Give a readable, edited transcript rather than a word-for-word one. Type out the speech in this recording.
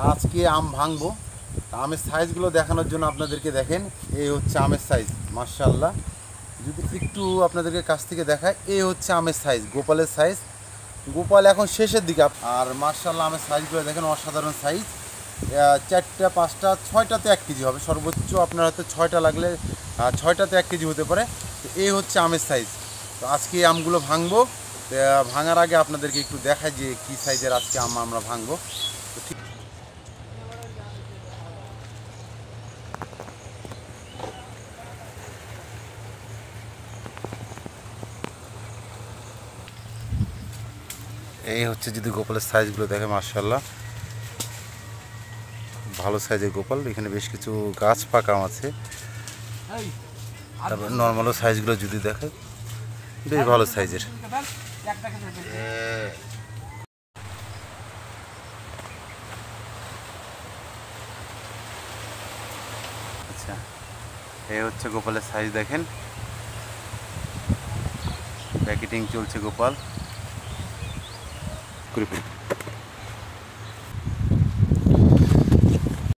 আজকে আম ভাঙবো। আমের সাইজগুলো দেখানোর জন্য আপনাদেরকে দেখেন, এই হচ্ছে আমের সাইজ মাশাআল্লাহ। যদি একটু আপনাদেরকে কাছ থেকে দেখায়, এই হচ্ছে আমের সাইজ, গোপালের সাইজ। গোপাল এখন শেষের দিকে। আর মাশাআল্লাহ আমের সাইজগুলো দেখেন, অসাধারণ সাইজ। 4টা 5টা 6টাতে 1 কেজি হবে সর্বোচ্চ। আপনার হয়তো 6টা লাগলে 6টাতে 1 কেজি হতে পারে। তো এই হচ্ছে আমের সাইজ। তো আজকে এই আমগুলো ভাঙবো। ভাঙার আগে আপনাদেরকে একটু দেখাই যে কী সাইজের আজকে আম আমরা ভাঙবো। তো ঠিক এই হচ্ছে, যদি গোপালের সাইজগুলো দেখে মাশাআল্লাহ ভালো সাইজের গোপাল। এখানে বেশ কিছু গাছ পাকা আছে। তারপর নর্মালও সাইজগুলো যদি দেখে বেশ ভালো সাইজের। আচ্ছা, এই হচ্ছে গোপালের সাইজ দেখেন। প্যাকেটিং চলছে গোপাল।